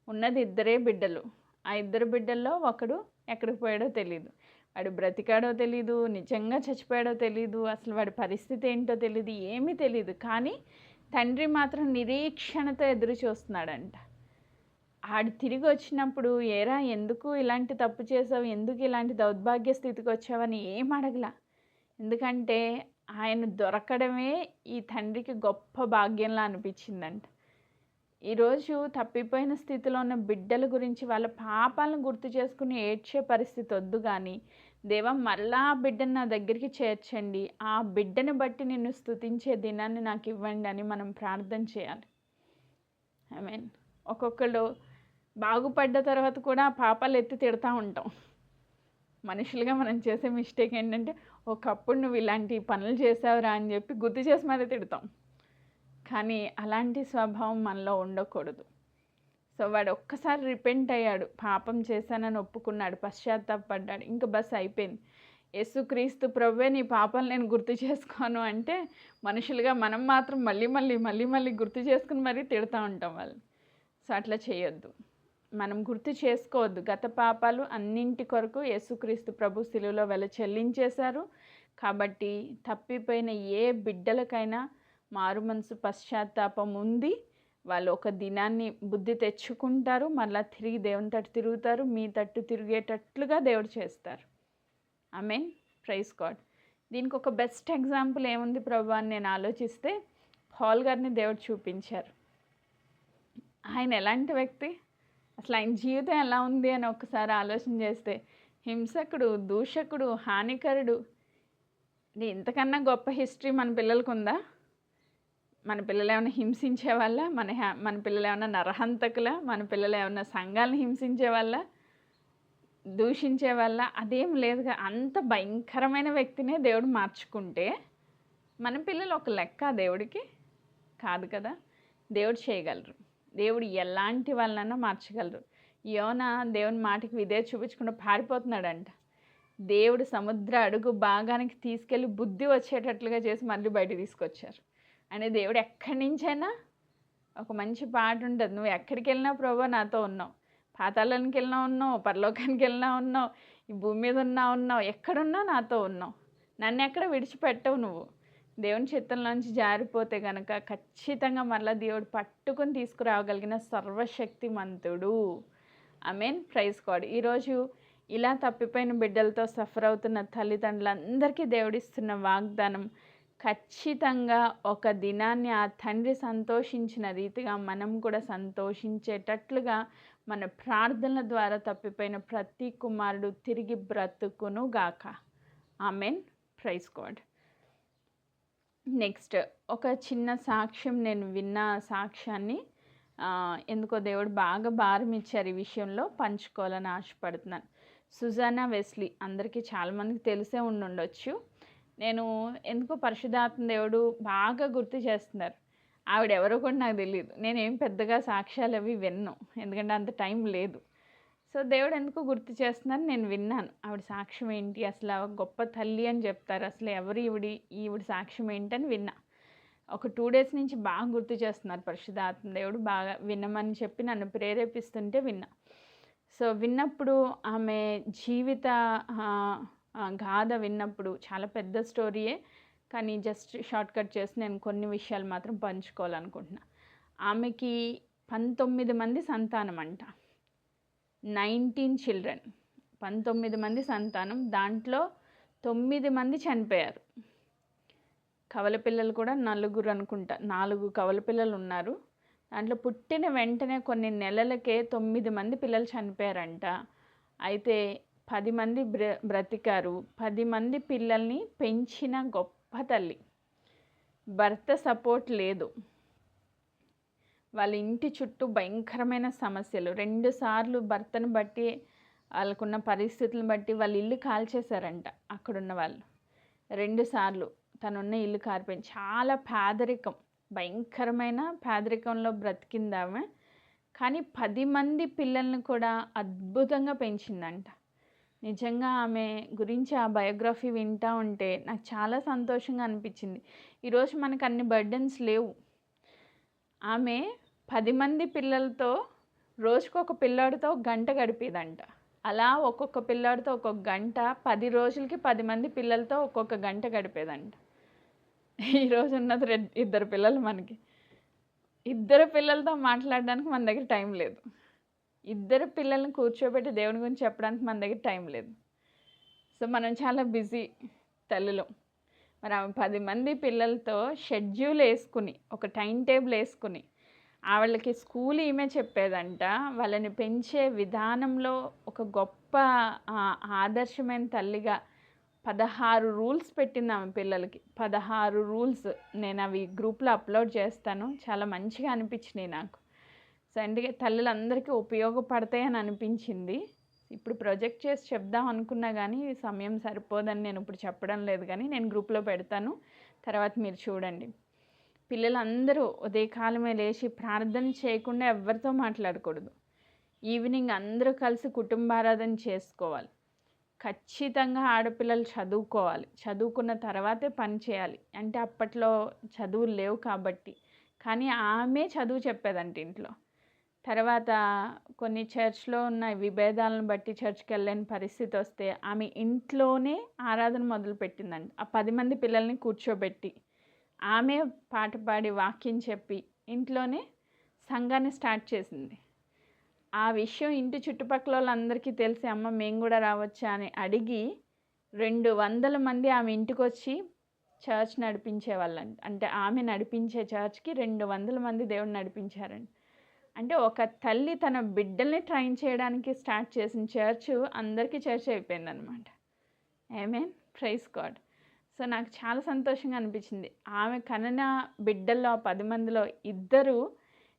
ఉన్నది 2 బిడ్డలు. ఆ 2 బిడ్డల్లో ఒకడు ఎక్కడికి పోయాడో తెలియదు, వాడు బ్రతికాడో తెలీదు, నిజంగా చచ్చిపోయాడో తెలీదు, అసలు వాడి పరిస్థితి ఏంటో తెలియదు, ఏమీ తెలియదు. కానీ తండ్రి మాత్రం నిరీక్షణతో ఎదురు చూస్తున్నాడంట. ఆడు తిరిగి వచ్చినప్పుడు, ఏరా ఎందుకు ఇలాంటి తప్పు చేసావు, ఎందుకు ఇలాంటి దౌర్భాగ్య స్థితికి వచ్చావని ఏం అడగలా. ఎందుకంటే ఆయన దొరకడమే ఈ తండ్రికి గొప్ప భాగ్యంలా అనిపించిందంట. ఈరోజు తప్పిపోయిన స్థితిలో ఉన్న బిడ్డల గురించి వాళ్ళ పాపాలను గుర్తు చేసుకుని ఏడ్చే పరిస్థితి వద్దు. కానీ దేవా మళ్ళా ఆ బిడ్డను నా దగ్గరికి చేర్చండి, ఆ బిడ్డని బట్టి నిన్ను స్తుతించే దినాన్ని నాకు ఇవ్వండి అని మనం ప్రార్థన చేయాలి. ఐ మీన్ ఒక్కొక్కళ్ళు బాగుపడ్డ తర్వాత కూడా పాపాలు ఎత్తి తిడతా ఉంటాం. మనుషులుగా మనం చేసే మిస్టేక్ ఏంటంటే, ఒకప్పుడు నువ్వు ఇలాంటి పనులు చేసావురా అని చెప్పి గుర్తు చేసి మరీ తిడతాం. కానీ అలాంటి స్వభావం మనలో ఉండకూడదు. సో వాడు ఒక్కసారి రిపెంట్ అయ్యాడు, పాపం చేశానని ఒప్పుకున్నాడు, పశ్చాత్తాపడ్డాడు, ఇంకా బస్ అయిపోయింది. యేసుక్రీస్తు ప్రభువే నీ పాపాలు నేను గుర్తు చేసుకోను అంటే, మనుషులుగా మనం మాత్రం మళ్ళీ గుర్తు చేసుకుని మరీ తిడతా ఉంటాం వాళ్ళు. సో అట్లా చేయొద్దు. మనం గుర్తు చేసుకోవద్దు. గత పాపాలు అన్నింటి కొరకు యేసుక్రీస్తు ప్రభు శిలువలో వెల చెల్లించేశారు. కాబట్టి తప్పిపోయిన ఏ బిడ్డలకైనా మారు మనసు, పశ్చాత్తాపం ఉంది. వాళ్ళు ఒక దినాన్ని బుద్ధి తెచ్చుకుంటారు, మళ్ళీ తిరిగి దేవుని తట్టు తిరుగుతారు, మీ తట్టు తిరిగేటట్లుగా దేవుడు చేస్తారు. ఆమేన్. Praise God. దీనికి ఒక బెస్ట్ ఎగ్జాంపుల్ ఏముంది ప్రభు అని నేను ఆలోచిస్తే, పాల్ గారిని దేవుడు చూపించారు. ఆయన ఎలాంటి వ్యక్తి, అసలు ఆయన జీవితం ఎలా ఉంది అని ఒకసారి ఆలోచన చేస్తే, హింసకుడు, దూషకుడు, హానికరుడు. ఇంతకన్నా గొప్ప హిస్టరీ మన పిల్లలకు ఉందా? మన పిల్లలు ఏమైనా హింసించే వాళ్ళ, మన పిల్లలు ఏమైనా నరహంతకుల, మన పిల్లలు ఏమైనా సంఘాలను హింసించే వాళ్ళ, దూషించే వాళ్ళ? అదేం లేదుగా. అంత భయంకరమైన వ్యక్తినే దేవుడు మార్చుకుంటే మన పిల్లలు ఒక లెక్క దేవుడికి కాదు కదా. దేవుడు చేయగలరు. దేవుడు ఎలాంటి వాళ్ళనన్నా మార్చగలరు. యోనా దేవుని మాటకి విధేయత చూపించకుండా పారిపోతున్నాడంట. దేవుడు సముద్ర అడుగు భాగానికి తీసుకెళ్ళి బుద్ధి వచ్చేటట్లుగా చేసి మళ్ళీ బయటికి తీసుకొచ్చారు. అంటే దేవుడు ఎక్కడి నుంచైనా, ఒక మంచి పాట ఉంటుంది, నువ్వు ఎక్కడికి వెళ్ళినా ప్రభువా నాతో ఉన్నావు, పాతాళానికి వెళ్ళినా ఉన్నావు, పరలోకానికి వెళ్ళినా ఉన్నావు, ఈ భూమి మీద ఉన్నావు, ఎక్కడున్నా నాతో ఉన్నావు, నన్ను ఎక్కడ విడిచిపెట్టవు. నువ్వు దేవుని చిత్తంలోంచి జారిపోతే కనుక ఖచ్చితంగా మళ్ళీ దేవుడు పట్టుకొని తీసుకురాగలిగిన సర్వశక్తిమంతుడు. ఆమేన్. Praise God. ఈరోజు ఇలా తప్పిపోయిన బిడ్డలతో సఫర్ అవుతున్న తల్లిదండ్రులందరికీ దేవుడిస్తున్న వాగ్దానం, ఖచ్చితంగా ఒక దినాన్ని ఆ తండ్రి సంతోషించిన రీతిగా మనం కూడా సంతోషించేటట్లుగా మన ప్రార్థనల ద్వారా తప్పిపోయిన ప్రతి కుమారుడు తిరిగి బ్రతుకును గాక. ఆమేన్. Praise God. నెక్స్ట్ ఒక చిన్న సాక్ష్యం, నేను విన్న సాక్ష్యాన్ని ఎందుకో దేవుడు బాగా భారం ఇచ్చారు ఈ విషయంలో, పంచుకోవాలని ఆశపడుతున్నాను. సుజానా వెస్లీ అందరికీ చాలామందికి తెలిసే ఉండొచ్చు. నేను ఎందుకో పరిశుద్ధాత్మ దేవుడు బాగా గుర్తు చేస్తున్నారు. ఆవిడ ఎవరో కూడా నాకు తెలియదు. నేనేం పెద్దగా సాక్ష్యాలు అవి విన్నాను, ఎందుకంటే అంత టైం లేదు. సో దేవుడు ఎందుకు గుర్తు చేస్తున్నారు, నేను విన్నాను. ఆవిడ సాక్ష్యం ఏంటి, అసలు గొప్ప తల్లి అని చెప్తారు, అసలు ఎవరు ఈవిడ సాక్ష్యం ఏంటని విన్నా. ఒక 2 days నుంచి బాగా గుర్తు చేస్తున్నారు పరిశుద్ధాత్మ దేవుడు, బాగా వినమని చెప్పి నన్ను ప్రేరేపిస్తుంటే విన్నా. సో విన్నప్పుడు ఆమె జీవిత గాథ విన్నప్పుడు చాలా పెద్ద స్టోరీయే, కానీ జస్ట్ షార్ట్కట్ చేసి నేను కొన్ని విషయాలు మాత్రం పంచుకోవాలనుకుంటున్నా. ఆమెకి 19 మంది సంతానం అంట. 19 చిల్డ్రన్, 19 మంది సంతానం. దాంట్లో 9 మంది చనిపోయారు. కవల పిల్లలు కూడా 4 అనుకుంటా, 4 కవల పిల్లలు ఉన్నారు. దాంట్లో పుట్టిన వెంటనే కొన్ని నెలలకే 9 మంది పిల్లలు చనిపోయారంట. అయితే 10 మంది బ్రతికారు. 10 మంది పిల్లల్ని పెంచిన గొప్ప తల్లి. భర్త సపోర్ట్ లేదు. వాళ్ళ ఇంటి చుట్టూ భయంకరమైన సమస్యలు. 2 సార్లు భర్తను బట్టి, వాళ్ళకున్న పరిస్థితులను బట్టి వాళ్ళ ఇల్లు కాల్చేశారంట. అక్కడున్న వాళ్ళు 2 సార్లు తనున్న ఇల్లు కారిపోయింది. చాలా పేదరికం, భయంకరమైన పేదరికంలో బ్రతికింది ఆమె. కానీ 10 మంది పిల్లల్ని కూడా అద్భుతంగా పెంచిందంట. నిజంగా ఆమె గురించి ఆ బయోగ్రఫీ వింటూ ఉంటే నాకు చాలా సంతోషంగా అనిపించింది. ఈరోజు మనకు అన్ని బర్డెన్స్ లేవు. ఆమె 10 మంది పిల్లలతో రోజుకొక పిల్లాడితో గంట గడిపేదంట. అలా ఒక్కొక్క పిల్లాడితో ఒక్కొక్క గంట, 10 రోజులకి 10 మంది పిల్లలతో ఒక్కొక్క గంట గడిపేదంట. ఈరోజు ఉన్నది 2 పిల్లలు మనకి. 2 పిల్లలతో మాట్లాడడానికి మన దగ్గర టైం లేదు. 2 పిల్లల్ని కూర్చోబెట్టి దేవుని గురించి చెప్పడానికి మన దగ్గర టైం లేదు. సో మనం చాలా బిజీ తల్లిలో. మరి ఆమె 10 మంది పిల్లలతో షెడ్యూల్ వేసుకుని, ఒక టైం టేబుల్ వేసుకుని, వాళ్ళకి స్కూల్ ఈమె చెప్పేదంట. వాళ్ళని పెంచే విధానంలో ఒక గొప్ప ఆదర్శమైన తల్లిగా 16 రూల్స్ పెట్టింది ఆమె పిల్లలకి. 16 రూల్స్. నేను అవి గ్రూప్లో అప్లోడ్ చేస్తాను. చాలా మంచిగా అనిపించినాయి నాకు. సో అందుకే తల్లులందరికీ ఉపయోగపడతాయని అనిపించింది. ఇప్పుడు ప్రొజెక్ట్ చేసి చెప్దాం అనుకున్నా కానీ సమయం సరిపోదని నేను ఇప్పుడు చెప్పడం లేదు, కానీ నేను గ్రూప్లో పెడతాను, తర్వాత మీరు చూడండి. పిల్లలందరూ ఉదయకాలమే లేచి ప్రార్థన చేయకుండా ఎవరితో మాట్లాడకూడదు. ఈవినింగ్ అందరూ కలిసి కుటుంబారాధన చేసుకోవాలి. ఖచ్చితంగా ఆడపిల్లలు చదువుకోవాలి. చదువుకున్న తర్వాతే పని చేయాలి. అంటే అప్పట్లో చదువులు లేవు కాబట్టి. కానీ ఆమె చదువు చెప్పేదంట ఇంట్లో. తర్వాత కొన్ని చర్చ్లో ఉన్న విభేదాలను బట్టి చర్చ్కి వెళ్ళని పరిస్థితి వస్తే ఆమె ఇంట్లోనే ఆరాధన మొదలుపెట్టిందంట. ఆ 10 మంది పిల్లల్ని కూర్చోబెట్టి ఆమె పాట పాడి వాక్యం చెప్పి ఇంట్లోనే సంఘాన్ని స్టార్ట్ చేసింది. ఆ విషయం ఇంటి చుట్టుపక్కల వాళ్ళందరికీ తెలిసి, అమ్మ మేము కూడా రావచ్చా అని అడిగి 200 మంది ఆమె ఇంటికి వచ్చి చర్చ్ నడిపించేవాళ్ళంట. అంటే ఆమె నడిపించే చర్చ్కి 200 మంది దేవుడు నడిపించారండి. అంటే ఒక తల్లి తన బిడ్డల్ని ట్రైన్ చేయడానికి స్టార్ట్ చేసిన చర్చ్ అందరికీ చర్చ్ అయిపోయిందనమాట. ఆమేన్, ప్రైజ్ గాడ్. సో నాకు చాలా సంతోషంగా అనిపించింది. ఆమె కనన బిడ్డల్లో 10 మందిలో 2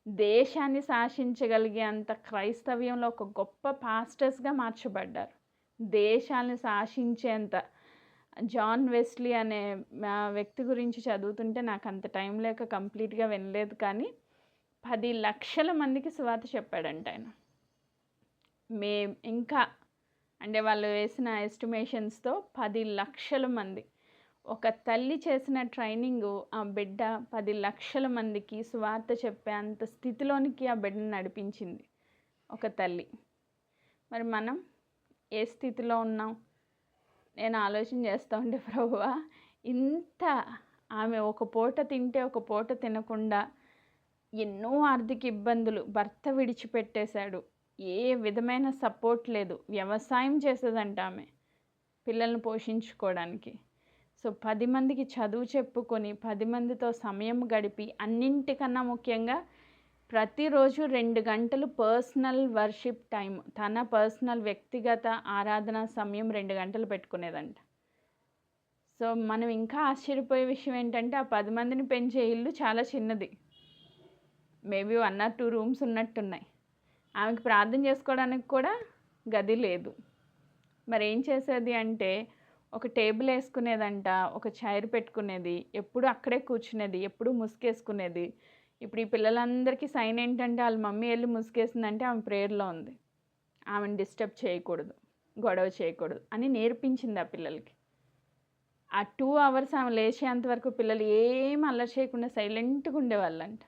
దేశాన్ని శాసించగలిగే అంత క్రైస్తవ్యంలో ఒక గొప్ప పాస్టర్స్గా మార్చబడ్డారు. దేశాన్ని శాసించేంత. జాన్ వెస్లీ అనే వ్యక్తి గురించి చదువుతుంటే నాకు అంత టైం లేక కంప్లీట్గా వినలేదు, కానీ 10 లక్షల మందికి సువార్త చెప్పాడంట ఆయన. ఇంకా అంటే వాళ్ళు వేసిన ఎస్టిమేషన్స్తో 10 లక్షల మంది. ఒక తల్లి చేసిన ట్రైనింగు ఆ బిడ్డ 10 లక్షల మందికి సువార్త చెప్పే అంత స్థితిలోనికి ఆ బిడ్డను నడిపించింది ఒక తల్లి. మరి మనం ఏ స్థితిలో ఉన్నాం? నేను ఆలోచన చేస్తూ ఉంటే, ప్రభువా, ఇంత ఆమె ఒక పూట తింటే ఒక పూట తినకుండా ఎన్నో ఆర్థిక ఇబ్బందులు, భర్త విడిచిపెట్టేశాడు, ఏ విధమైన సపోర్ట్ లేదు, వ్యవసాయం చేసేదంట ఆమె పిల్లల్ని పోషించుకోవడానికి. సో 10 మందికి చదువు చెప్పుకొని 10 మందితో సమయం గడిపి, అన్నింటికన్నా ముఖ్యంగా ప్రతిరోజు 2 గంటలు పర్సనల్ వర్షిప్ టైం, తన పర్సనల్ వ్యక్తిగత ఆరాధన సమయం 2 గంటలు పెట్టుకునేదంట. సో మనం ఇంకా ఆశ్చర్యపోయే విషయం ఏంటంటే, ఆ 10 మందిని పెంచే ఇల్లు చాలా చిన్నది. మేబీ 1 or 2 రూమ్స్ ఉన్నట్టున్నాయి. ఆమెకు ప్రార్థన చేసుకోవడానికి కూడా గది లేదు. మరి ఏం చేసేది అంటే, ఒక టేబుల్ వేసుకునేదంట, ఒక చైర్ పెట్టుకునేది, ఎప్పుడు అక్కడే కూర్చునేది, ఎప్పుడు ముసుగేసుకునేది. ఇప్పుడు ఈ పిల్లలందరికీ సైన్ ఏంటంటే, వాళ్ళ మమ్మీ వెళ్ళి ముసుగేసిందంటే ఆమె ప్రేయర్లో ఉంది, ఆమెను డిస్టర్బ్ చేయకూడదు, గొడవ చేయకూడదు అని నేర్పించింది ఆ పిల్లలకి. ఆ 2 hours ఆమె లేచేంత వరకు పిల్లలు ఏం అల్లరి చేయకుండా సైలెంట్గా ఉండేవాళ్ళంట.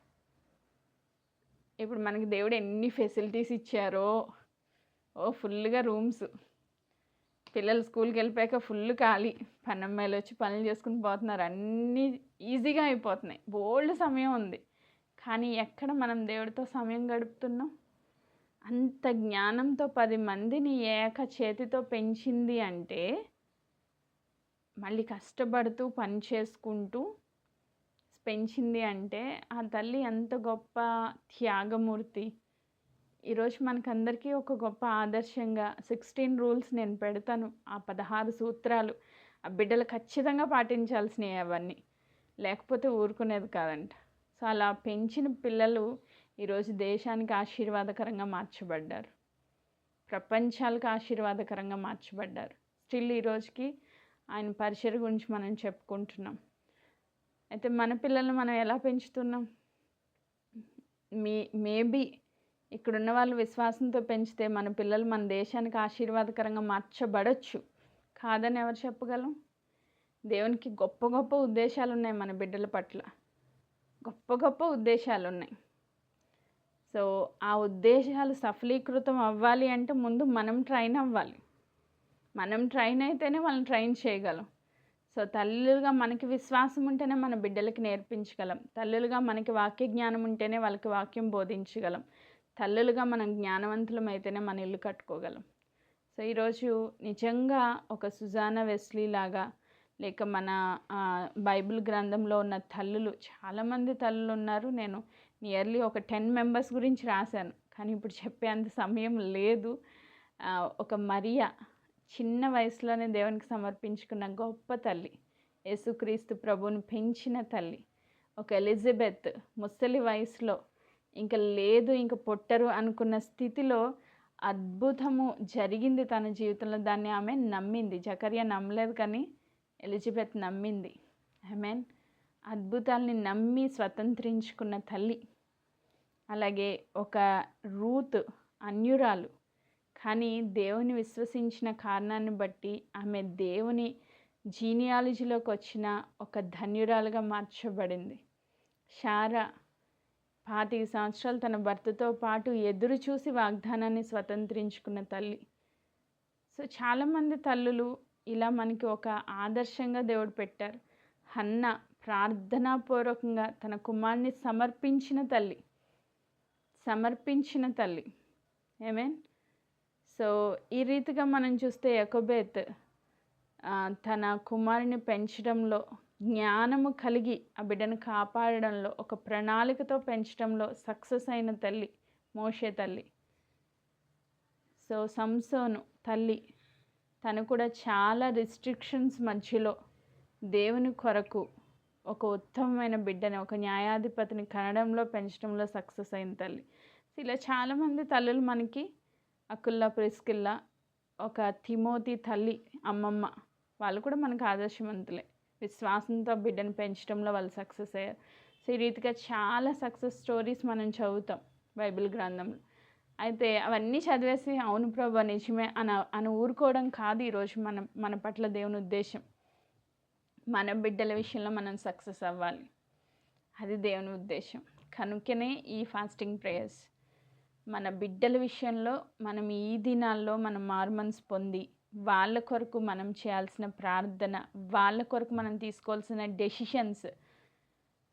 ఇప్పుడు మనకి దేవుడు ఎన్ని ఫెసిలిటీస్ ఇచ్చారో, ఫుల్గా రూమ్స్, పిల్లలు స్కూల్కి వెళ్ళిపోయాక ఫుల్ ఖాళీ, పనమ్మాయిలు వచ్చి పనులు చేసుకుని పోతున్నారు, అన్నీ ఈజీగా అయిపోతున్నాయి, బోల్డ్ సమయం ఉంది. కానీ ఎక్కడ మనం దేవుడితో సమయం గడుపుతున్నాం? అంత జ్ఞానంతో 10 మందిని ఏక చేతితో పెంచింది అంటే, మళ్ళీ కష్టపడుతూ పని చేసుకుంటూ పెంచింది అంటే ఆ తల్లి ఎంత గొప్ప త్యాగమూర్తి. ఈరోజు మనకందరికీ ఒక గొప్ప ఆదర్శంగా 16 రూల్స్ నేను పెడతాను, ఆ 16 సూత్రాలు ఆ బిడ్డలు ఖచ్చితంగా పాటించాల్సినవి అవన్నీ, లేకపోతే ఊరుకునేది కాదంట. సో అలా పెంచిన పిల్లలు ఈరోజు దేశానికి ఆశీర్వాదకరంగా మార్చబడ్డారు, ప్రపంచాలకు ఆశీర్వాదకరంగా మార్చబడ్డారు. స్టిల్ ఈరోజుకి ఆయన పరిచర్య గురించి మనం చెప్పుకుంటున్నాం. అయితే మన పిల్లల్ని మనం ఎలా పెంచుతున్నాం? మేబీ ఇక్కడున్న వాళ్ళు విశ్వాసంతో పెంచితే మన పిల్లలు మన దేశానికి ఆశీర్వాదకరంగా మార్చబడచ్చు, కాదని ఎవరు చెప్పగలం? దేవునికి గొప్ప గొప్ప ఉద్దేశాలు ఉన్నాయి మన బిడ్డల పట్ల, గొప్ప గొప్ప ఉద్దేశాలు ఉన్నాయి. సో ఆ ఉద్దేశాలు సఫలీకృతం అవ్వాలి అంటే ముందు మనం ట్రైన్ అవ్వాలి. మనం ట్రైన్ అయితేనే వాళ్ళని ట్రైన్ చేయగలం. సో తల్లులుగా మనకి విశ్వాసం ఉంటేనే మన బిడ్డలకి నేర్పించగలం. తల్లులుగా మనకి వాక్య జ్ఞానం ఉంటేనే వాళ్ళకి వాక్యం బోధించగలం. తల్లులుగా మనం జ్ఞానవంతులం అయితేనే మన ఇల్లు కట్టుకోగలం. సో ఈరోజు నిజంగా ఒక సుజానా వెస్లీ లాగా, లేక మన బైబిల్ గ్రంథంలో ఉన్న తల్లులు, చాలామంది తల్లులు ఉన్నారు. నేను నియర్లీ ఒక 10 మెంబర్స్ గురించి రాశాను, కానీ ఇప్పుడు చెప్పేంత సమయం లేదు. ఒక మరియా చిన్న వయసులోనే దేవునికి సమర్పించుకున్న గొప్ప తల్లి, యేసుక్రీస్తు ప్రభువుని పెంచిన తల్లి. ఒక ఎలిజబెత్ ముసలి వయసులో ఇంకా లేదు, ఇంక పుట్టరు అనుకున్న స్థితిలో అద్భుతము జరిగింది తన జీవితంలో. దాన్ని ఆమె నమ్మింది. జకర్యా నమ్మలేదు, కానీ ఎలిజబెత్ నమ్మింది. ఆమెన్. అద్భుతాల్ని నమ్మి స్వతంత్రించుకున్న తల్లి. అలాగే ఒక రూత్ అన్యురాలు, కానీ దేవుని విశ్వసించిన కారణాన్ని బట్టి ఆమె దేవుని జీనియాలజీలోకి వచ్చిన ఒక ధన్యురాలుగా మార్చబడింది. శారా 25 సంవత్సరాలు తన భర్తతో పాటు ఎదురు చూసి వాగ్దానాన్ని స్వతంత్రించుకున్న తల్లి. సో చాలామంది తల్లులు ఇలా మనకి ఒక ఆదర్శంగా దేవుడు పెట్టారు. హన్న ప్రార్థనాపూర్వకంగా తన కుమారుని సమర్పించిన తల్లి. ఆమేన్. సో ఈ రీతిగా మనం చూస్తే యెకోబెత్ తన కుమారుని పెంచడంలో జ్ఞానము కలిగి ఆ బిడ్డను కాపాడడంలో, ఒక ప్రణాళికతో పెంచడంలో సక్సెస్ అయిన తల్లి మోషే తల్లి. సో సంసోను తల్లి, తను కూడా చాలా రిస్ట్రిక్షన్స్ మధ్యలో దేవుని కొరకు ఒక ఉత్తమమైన బిడ్డని, ఒక న్యాయాధిపతిని కనడంలో పెంచడంలో సక్సెస్ అయిన తల్లి. ఇలా చాలామంది తల్లులు మనకి, అకుల్లా, ప్రిస్కిల్లా, ఒక తిమోతి తల్లి అమ్మమ్మ, వాళ్ళు కూడా మనకు ఆదర్శవంతులే. విశ్వాసంతో బిడ్డను పెంచడంలో వాళ్ళు సక్సెస్ అయ్యారు. సో ఈ రీతిగా చాలా సక్సెస్ స్టోరీస్ మనం చదువుతాం బైబిల్ గ్రంథంలో. అయితే అవన్నీ చదివేసి అవును ప్రభా నిజమే అని ఊరుకోవడం కాదు ఈరోజు మన పట్ల దేవుని ఉద్దేశం. మన బిడ్డల విషయంలో మనం సక్సెస్ అవ్వాలి, అది దేవుని ఉద్దేశం. కనుకనే ఈ ఫాస్టింగ్ ప్రేయర్స్. మన బిడ్డల విషయంలో మనం ఈ దినాల్లో మనం మారుమనసు పొంది వాళ్ళ కొరకు మనం చేయాల్సిన ప్రార్థన, వాళ్ళ కొరకు మనం తీసుకోవాల్సిన డెసిషన్స్,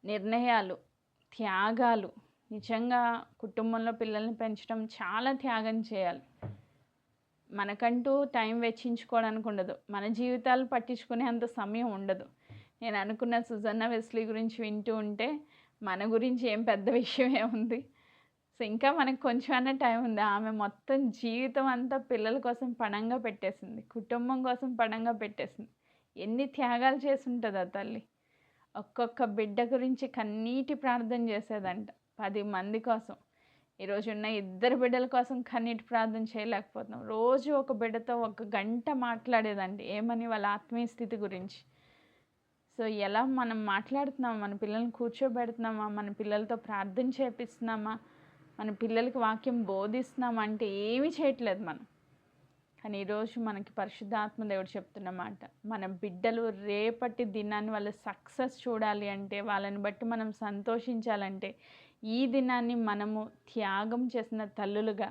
నిర్ణయాలు, త్యాగాలు. నిజంగా కుటుంబంలో పిల్లల్ని పెంచడం చాలా త్యాగం చేయాలి. మనకంటూ టైం వెచ్చించుకోవడానికి ఉండదు, మన జీవితాలు పట్టించుకునే అంత సమయం ఉండదు. నేను అనుకున్న సుజానా వెస్లీ గురించి వింటూ ఉంటే మన గురించి ఏం పెద్ద విషయం ఏముంది. సో ఇంకా మనకు కొంచెం టైం ఉంది. ఆమె మొత్తం జీవితం అంతా పిల్లల కోసం పణంగా పెట్టేసింది, కుటుంబం కోసం పణంగా పెట్టేసింది. ఎన్ని త్యాగాలు చేసి ఉంటుంది ఆ తల్లి. ఒక్కొక్క బిడ్డ గురించి కన్నీటి ప్రార్థన చేసేదంట 10 మంది కోసం. ఈరోజు ఉన్న 2 బిడ్డల కోసం కన్నీటి ప్రార్థన చేయలేకపోతున్నాం. రోజు ఒక బిడ్డతో 1 గంట మాట్లాడేదండి, ఏమని, వాళ్ళ ఆత్మీయ స్థితి గురించి. సో ఎలా మనం మాట్లాడుతున్నామా, మన పిల్లల్ని కూర్చోబెడుతున్నామా, మన పిల్లలతో ప్రార్థన చేపిస్తున్నామా, మన పిల్లలకి వాక్యం బోధిస్తున్నామా అంటే ఏమీ చేయట్లేదు మనం. కానీ ఈరోజు మనకి పరిశుద్ధాత్మ దేవుడు చెప్తున్న మాట, మన బిడ్డలు రేపటి దినాన్ని వాళ్ళు సక్సెస్ చూడాలి అంటే, వాళ్ళని బట్టి మనం సంతోషించాలంటే, ఈ దినాన్ని మనము త్యాగం చేసిన తల్లులుగా,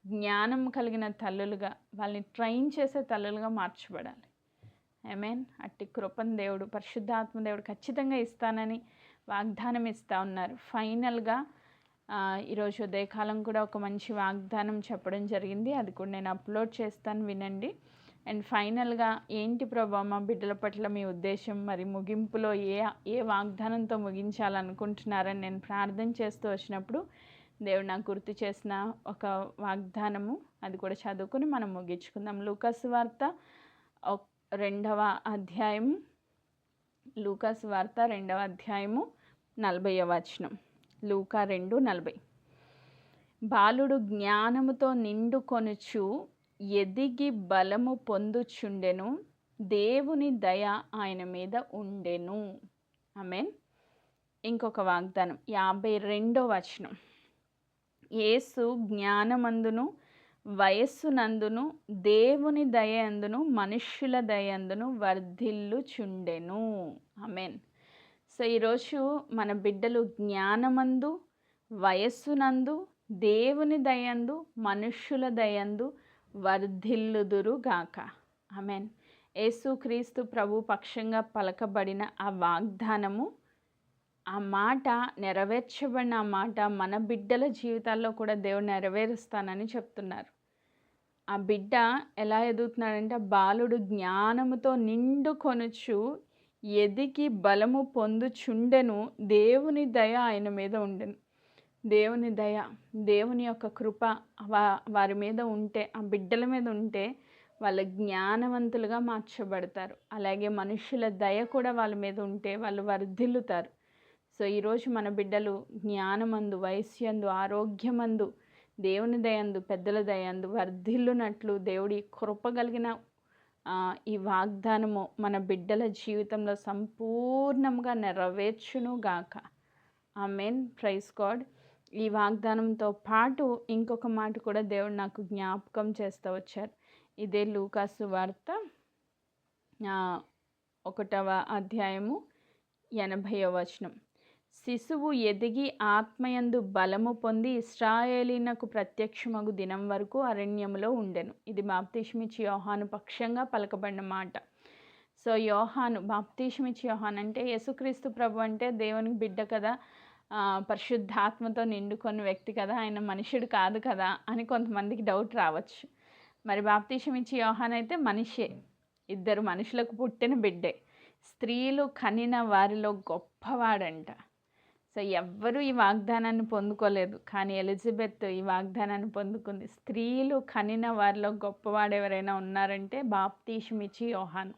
జ్ఞానం కలిగిన తల్లులుగా, వాళ్ళని ట్రైన్ చేసే తల్లులుగా మార్చబడాలి. ఆమేన్. అట్టి కృపను దేవుడు, పరిశుద్ధాత్మ దేవుడు ఖచ్చితంగా ఇస్తానని వాగ్దానం ఇస్తూ ఉన్నారు. ఫైనల్గా ఈరోజు ఉదయకాలం కూడా ఒక మంచి వాగ్దానం చెప్పడం జరిగింది. అది కూడా నేను అప్లోడ్ చేస్తాను, వినండి. అండ్ ఫైనల్గా, ఏంటి ప్రభా మా బిడ్డల పట్ల మీ ఉద్దేశం, మరి ముగింపులో ఏ వాగ్దానంతో ముగించాలనుకుంటున్నారని నేను ప్రార్థన చేస్తూ వచ్చినప్పుడు దేవుడు నాకు గుర్తు చేసిన ఒక వాగ్దానము, అది కూడా చదువుకుని మనం ముగించుకుందాం. లూకాసు వార్త 2వ అధ్యాయం, లూకాసు వార్త 2వ అధ్యాయము 40వ వచనం. లూకా 2:40. బాలుడు జ్ఞానముతో నిండుకొనుచు ఎదిగి బలము పొందుచుండెను, దేవుని దయ ఆయన మీద ఉండెను. ఆమేన్. ఇంకొక వాగ్దానం 52వ వచనం. యేసు జ్ఞానమందును వయస్సునందును దేవుని దయందును మనుష్యుల దయందును వర్ధిల్లుచుండెను. ఆమేన్. సో ఈరోజు మన బిడ్డలు జ్ఞానమందు, వయస్సునందు, దేవుని దయందు, మనుష్యుల దయందు వర్ధిల్లుదురుగాక. ఆమేన్. యేసుక్రీస్తు ప్రభు పక్షంగా పలకబడిన ఆ వాగ్దానము, ఆ మాట నెరవేర్చబడిన ఆ మాట మన బిడ్డల జీవితాల్లో కూడా దేవుడు నెరవేరుస్తానని చెప్తున్నారు. ఆ బిడ్డ ఎలా ఎదుగుతున్నాడంటే, బాలుడు జ్ఞానముతో నిండుకొనుచు ఎదిగి బలము పొందుచుండెను, దేవుని దయ ఆయన మీద ఉండెను. దేవుని దయ, దేవుని యొక్క కృప వారి మీద ఉంటే, ఆ బిడ్డల మీద ఉంటే వాళ్ళు జ్ఞానవంతులుగా మార్చబడతారు. అలాగే మనుషుల దయ కూడా వాళ్ళ మీద ఉంటే వాళ్ళు వర్ధిల్లుతారు. సో ఈరోజు మన బిడ్డలు జ్ఞానమందు, వయస్యందు, ఆరోగ్యమందు, దేవుని దయందు, పెద్దల దయందు వర్ధిల్లునట్లు దేవుడి కృప కలిగిన ఈ వాగ్దానము మన బిడ్డల జీవితంలో సంపూర్ణంగా నెరవేర్చునుగాక. ఆమేన్. Praise God. ఈ వాగ్దానంతో పాటు ఇంకొక మాట కూడా దేవుడు నాకు జ్ఞాపకం చేస్తూ వచ్చారు. ఇదే లూకాసు వార్త 1వ అధ్యాయము 80వ వచనం. శిశువు ఎదిగి ఆత్మయందు బలము పొంది ఇశ్రాయేలీనకు ప్రత్యక్షమగు దినం వరకు అరణ్యములో ఉండెను. ఇది బాప్తిస్మిచ్చి యోహాను పక్షంగా పలకబడిన మాట. సో యోహాను, బాప్తిస్మిచ్చి యోహాను అంటే యేసుక్రీస్తు ప్రభు అంటే దేవునికి బిడ్డ కదా, పరిశుద్ధాత్మతో నిండుకొని వ్యక్తి కదా, ఆయన మనుషుడు కాదు కదా అని కొంతమందికి డౌట్ రావచ్చు. మరి బాప్తిస్మిచ్చి యోహాను అయితే మనిషే, ఇద్దరు మనుషులకు పుట్టిన బిడ్డే, స్త్రీలు కనిన వారిలో గొప్పవాడంట. సో ఎవ్వరూ ఈ వాగ్దానాన్ని పొందుకోలేదు, కానీ ఎలిజబెత్ ఈ వాగ్దానాన్ని పొందుకుంది. స్త్రీలు కనిన వారిలో గొప్పవాడు ఎవరైనా ఉన్నారంటే బాప్తిస్మిచ్చి యోహాను.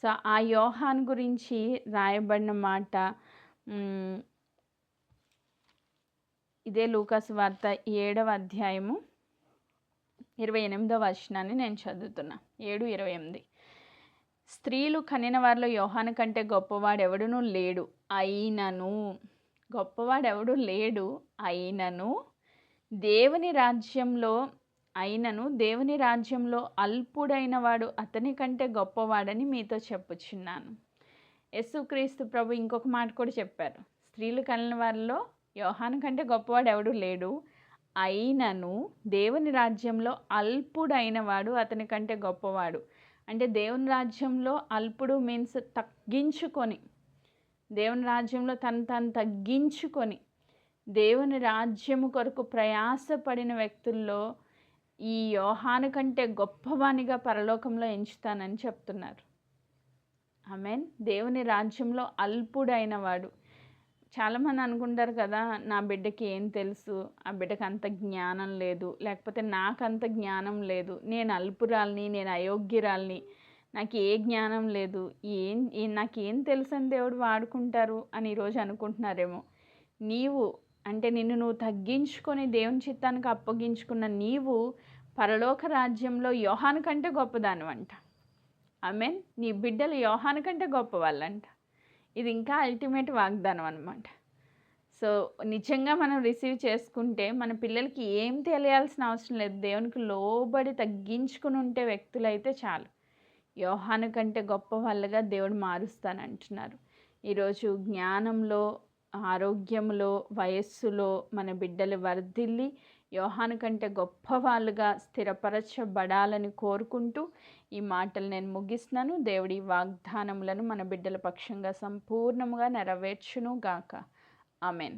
సో ఆ యోహాను గురించి రాయబడిన మాట ఇదే లూకాసు వార్త 7వ అధ్యాయము 28వ వచనాన్ని నేను చదువుతున్నా. 7:28. స్త్రీలు కనిన వారిలో యోహాను కంటే గొప్పవాడెవడునూ లేడు, అయినను, గొప్పవాడెవడు లేడు అయినను దేవుని రాజ్యంలో అల్పుడైన వాడు అతని కంటే గొప్పవాడని మీతో చెప్పుచున్నాను. యేసుక్రీస్తు ప్రభు ఇంకొక మాట కూడా చెప్పారు. స్త్రీలు కనిన వారిలో యోహాను కంటే గొప్పవాడు ఎవడు లేడు, అయినను దేవుని రాజ్యంలో అల్పుడైన వాడు అతని కంటే గొప్పవాడు. అంటే దేవుని రాజ్యంలో అల్పుడు మీన్స్ తగ్గించుకొని, దేవుని రాజ్యంలో తను తగ్గించుకొని దేవుని రాజ్యము కొరకు ప్రయాసపడిన వ్యక్తుల్లో ఈ యోహాను కంటే గొప్పవానిగా పరలోకంలో ఎంచుతానని చెప్తున్నారు. ఆమేన్. దేవుని రాజ్యంలో అల్పుడైన వాడు. చాలామంది అనుకుంటారు కదా, నా బిడ్డకి ఏం తెలుసు, ఆ బిడ్డకి అంత జ్ఞానం లేదు, లేకపోతే నాకంత జ్ఞానం లేదు, నేను అల్పురాల్ని, నేను అయోగ్యురాల్ని, నాకు ఏ జ్ఞానం లేదు, నాకేం తెలుసు అని దేవుడు వాడుకుంటారు అని ఈరోజు అనుకుంటున్నారేమో. నీవు అంటే నిన్ను నువ్వు తగ్గించుకొని దేవుని చిత్తానికి అప్పగించుకున్న నీవు పరలోక రాజ్యంలో యోహాను కంటే గొప్పదానివంట. ఆమేన్. నీ బిడ్డలు యోహాను కంటే గొప్పవాళ్ళంట. ఇది ఇంకా అల్టిమేట్ వాగ్దానం అన్నమాట. సో నిజంగా మనం రిసీవ్ చేసుకుంటే మన పిల్లలకి ఏం తెలియాల్సిన అవసరం లేదు. దేవునికి లోబడి తగ్గించుకుని ఉంటే వ్యక్తులైతే చాలు, యోహాను కంటే గొప్ప వాళ్ళగా దేవుడు మారుస్తానంటున్నారు. ఈరోజు జ్ఞానంలో ఆరోగ్యములో, వయస్సులో మన బిడ్డలు వర్ధిల్లి యోహాను కంటే గొప్పవాళ్ళుగా స్థిరపరచబడాలని కోరుకుంటూ ఈ మాటలు నేను ముగిస్తున్నాను. దేవుడి వాగ్దానములను మన బిడ్డల పక్షంగా సంపూర్ణముగా నెరవేర్చును గాక. ఆమెన్.